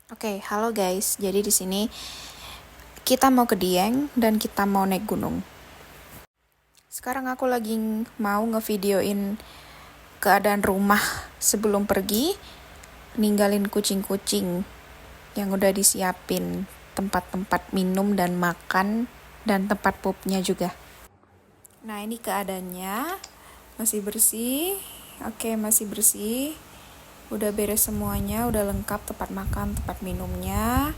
Oke, halo guys. Jadi di sini kita mau ke Dieng dan kita mau naik gunung. Sekarang aku lagi mau ngevideoin keadaan rumah sebelum pergi, ninggalin kucing-kucing yang udah disiapin tempat-tempat minum dan makan dan tempat pupnya juga. Nah, ini keadaannya masih bersih. Oke, masih bersih. Udah beres semuanya, udah lengkap tempat makan, tempat minumnya.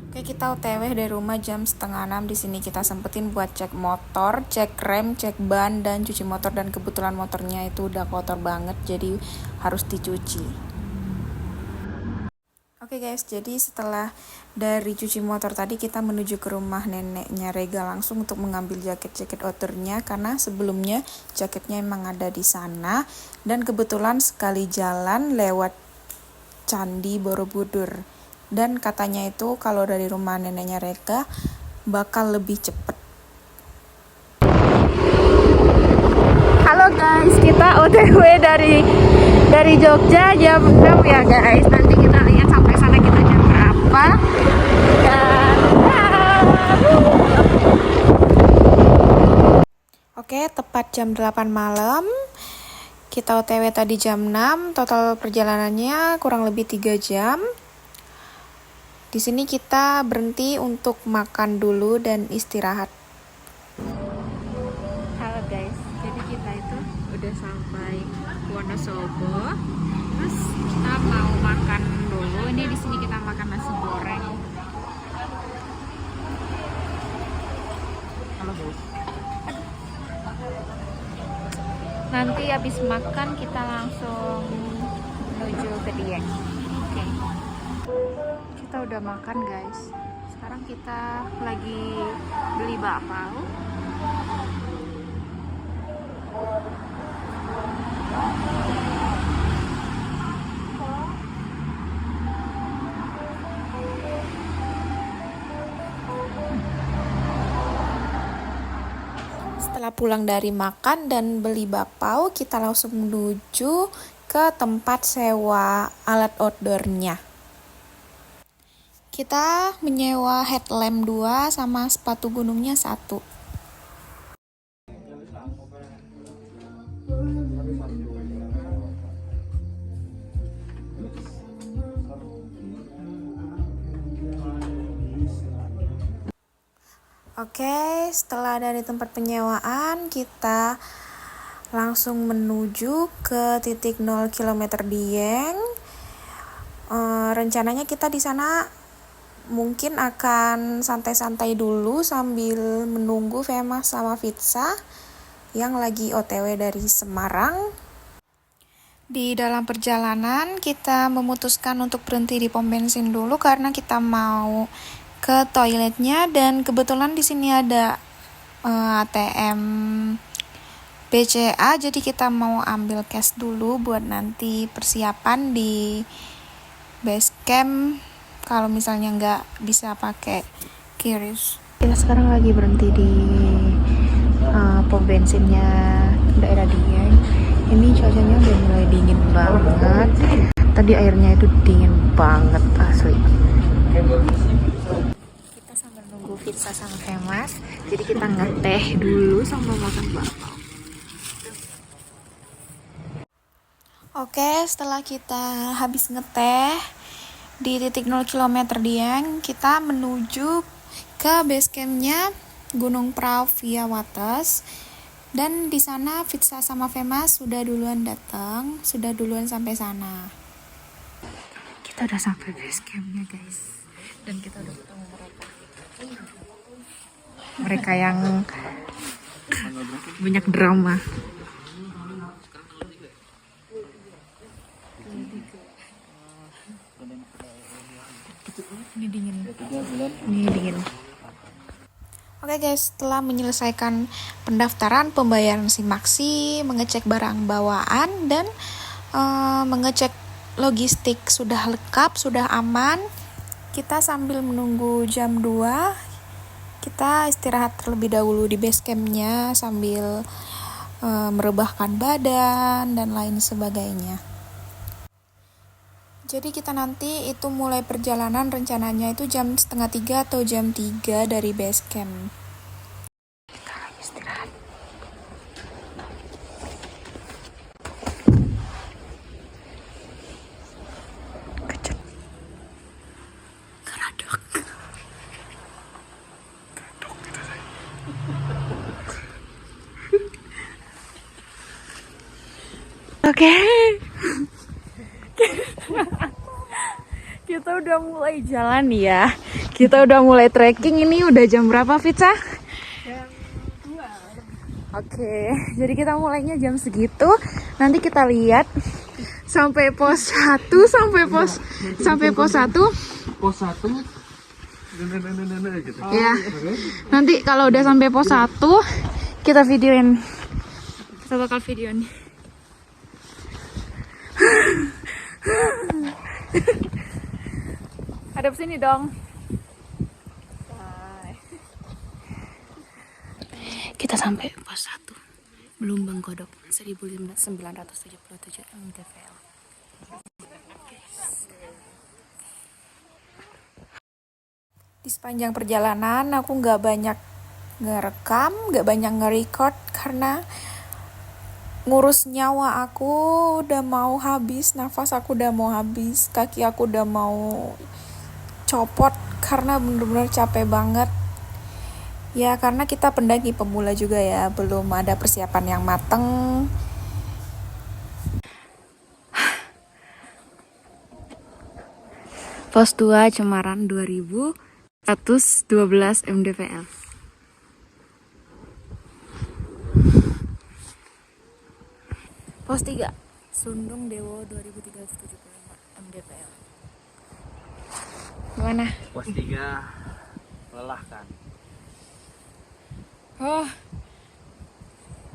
Oke, kita OTW dari rumah jam 5:30. Di sini kita sempetin buat cek motor, cek rem, cek ban, dan cuci motor. Dan kebetulan motornya itu udah kotor banget, jadi harus dicuci. Oke guys, jadi setelah dari cuci motor tadi kita menuju ke rumah neneknya Rega langsung untuk mengambil jaket-jaket outdoornya karena sebelumnya jaketnya emang ada di sana. Dan kebetulan sekali jalan lewat Candi Borobudur. Dan katanya itu kalau dari rumah neneknya Rega bakal lebih cepet. Halo guys, kita OTW dari Jogja jam 6 ya guys. Nanti kita lihat sampai sana kita jam berapa. Dan oke, tepat jam 8 malam. Kita OTW tadi jam 6, total perjalanannya kurang lebih 3 jam. Di sini kita berhenti untuk makan dulu dan istirahat. Halo guys, jadi kita itu udah sampai Wonosobo. Terus kita mau makan dulu. Ini di sini kita makan nasi goreng. Halo guys. Nanti habis makan kita langsung menuju ke Dieng. Oke. Kita udah makan guys. Sekarang kita lagi beli bakpao. Setelah pulang dari makan dan beli bakpao, kita langsung menuju ke tempat sewa alat outdoornya. Kita menyewa headlamp 2 sama sepatu gunungnya 1. Oke, setelah dari tempat penyewaan, kita langsung menuju ke titik 0 km Dieng. Rencananya kita di sana mungkin akan santai-santai dulu sambil menunggu Femas sama Fitsa yang lagi OTW dari Semarang. Di dalam perjalanan kita memutuskan untuk berhenti di pom bensin dulu karena kita mau ke toiletnya, dan kebetulan di sini ada ATM BCA, jadi kita mau ambil cash dulu buat nanti persiapan di base camp kalau misalnya nggak bisa pakai QRIS. Kita sekarang lagi berhenti di pom bensinnya daerah Dieng. Ini cuacanya udah mulai dingin banget. Tadi airnya itu dingin banget asli. Kita sambil nunggu Fitsa sama Femas, jadi kita ngeteh dulu sama makan bakpao. Oke, setelah kita habis ngeteh di titik 0 km Dieng, kita menuju ke base campnya Gunung Prau via Wates. Dan di sana Fitsa sama Femas sudah duluan datang, sudah duluan sampai sana. Kita udah sampai base campnya guys, dan kita udah ketemu mereka yang banyak drama. Ini dingin. Oke guys, setelah menyelesaikan pendaftaran, pembayaran SIM-Maxi, mengecek barang bawaan, dan mengecek logistik sudah lengkap, sudah aman, kita sambil menunggu jam 2, kita istirahat terlebih dahulu di base campnya sambil merebahkan badan dan lain sebagainya. Jadi kita nanti itu mulai perjalanan rencananya itu jam 2:30 atau jam 3 dari base camp. Sekarang istirahat. Kecet. Keradok. Oke. Kita udah mulai jalan ya. Kita udah mulai trekking. Ini udah jam berapa, Fitsa? Jam 2. Oke, jadi kita mulainya jam segitu. Nanti kita lihat sampai pos 1, sampai pos 1. Pos 1 gitu. Ya. Nanti kalau udah sampai pos 1, kita videoin. Kita bakal videoin. Hadap sini dong. Kita sampai pos 1 Melumbang Godok 1977 mdpl. Di sepanjang perjalanan aku nggak banyak ngerekam, nggak banyak nge-record karena ngurus nyawa aku udah mau habis, nafas aku udah mau habis, kaki aku udah mau copot karena bener-bener capek banget. Ya karena kita pendaki pemula juga ya, belum ada persiapan yang mateng. Pos 2 Cemaran 2112 mdpl. Pos 3 Sundung Dewo 2375 mdpl. Gimana? Pos 3 melelahkan. Oh,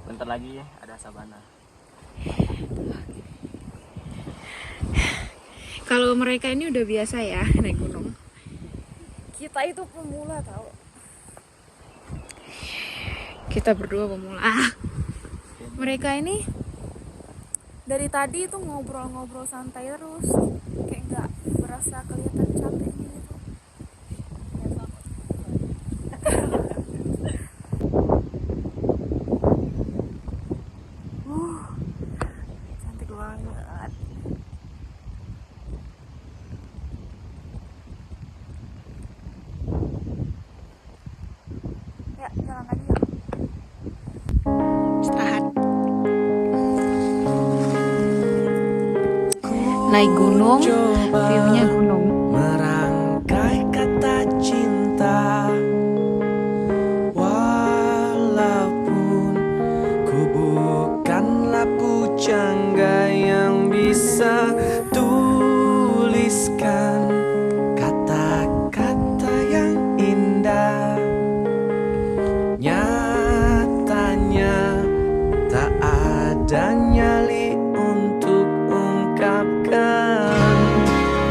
Bentar lagi ya ada sabana. kalau mereka ini udah biasa ya naik gunung. Kita itu pemula tau. Kita berdua pemula. Mereka ini dari tadi itu ngobrol-ngobrol santai terus, kayak nggak berasa kelihatan capek gitu. Cantik banget. Ya, jalan lagi ya. Istirahat. Naik gunung, view-nya gunung. Merangkai kata cinta, walaupun ku bukanlah pujangga yang bisa tuliskan kata-kata yang indah. Nyatanya tak ada nyali untuk ungkapkan.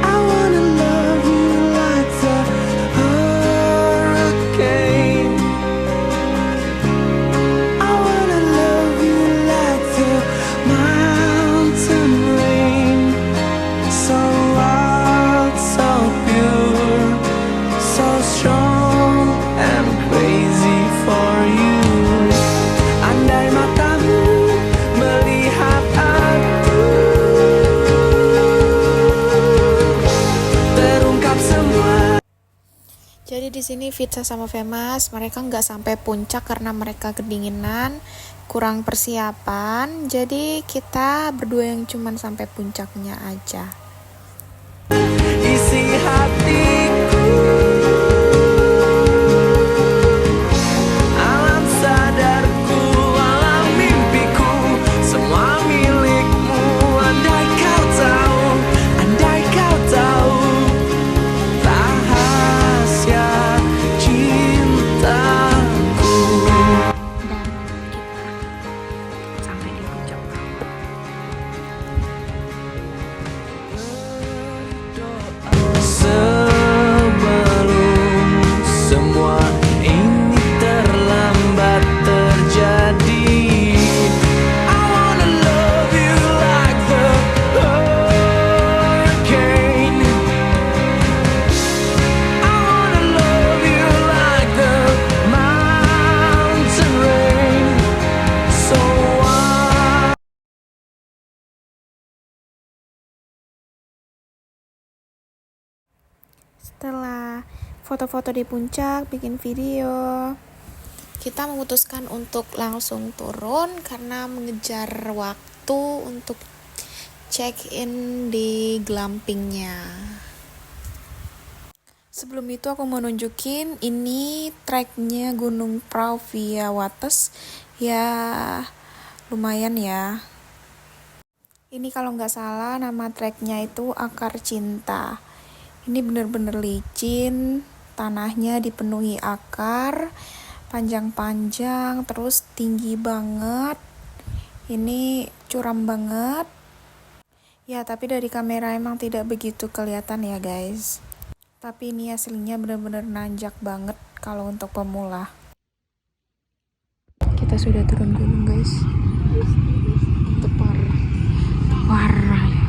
I wanna love you like the hurricane. I wanna love you like the mountain rain. So wild, so pure, so strong and crazy for you. Andai matamu melihat aku, terungkap semua. Jadi di sini Fitsa sama Femas mereka nggak sampai puncak karena mereka kedinginan, kurang persiapan. Jadi kita berdua yang cuman sampai puncaknya aja. Isi hatiku, alam sadarku, alam mimpiku, semua milikmu. Andai kau tahu rahasia cintaku. Dan kita sampai di puncak. Setelah foto-foto di puncak, bikin video, kita memutuskan untuk langsung turun karena mengejar waktu untuk check-in di glampingnya. Sebelum itu aku mau nunjukin ini treknya Gunung Prau via Wates. Ya lumayan ya. Ini kalau nggak salah nama treknya itu Akar Cinta. Ini bener-bener licin, tanahnya dipenuhi akar, panjang-panjang, terus tinggi banget. Ini curam banget. Ya, tapi dari kamera emang tidak begitu kelihatan ya guys. Tapi ini aslinya benar-benar nanjak banget kalau untuk pemula. Kita sudah turun gunung guys. Tepar. Parah ya.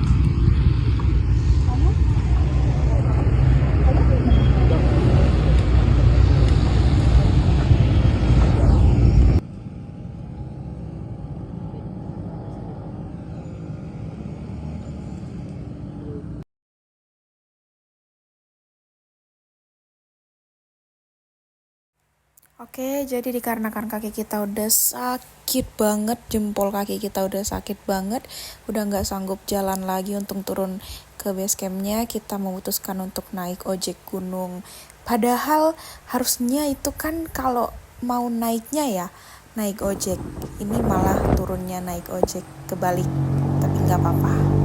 Oke, jadi dikarenakan kaki kita udah sakit banget, jempol kaki kita udah sakit banget, udah nggak sanggup jalan lagi untuk turun ke base campnya, kita memutuskan untuk naik ojek gunung. Padahal harusnya itu kan kalau mau naiknya ya naik ojek, ini malah turunnya naik ojek, kebalik, tapi nggak apa-apa.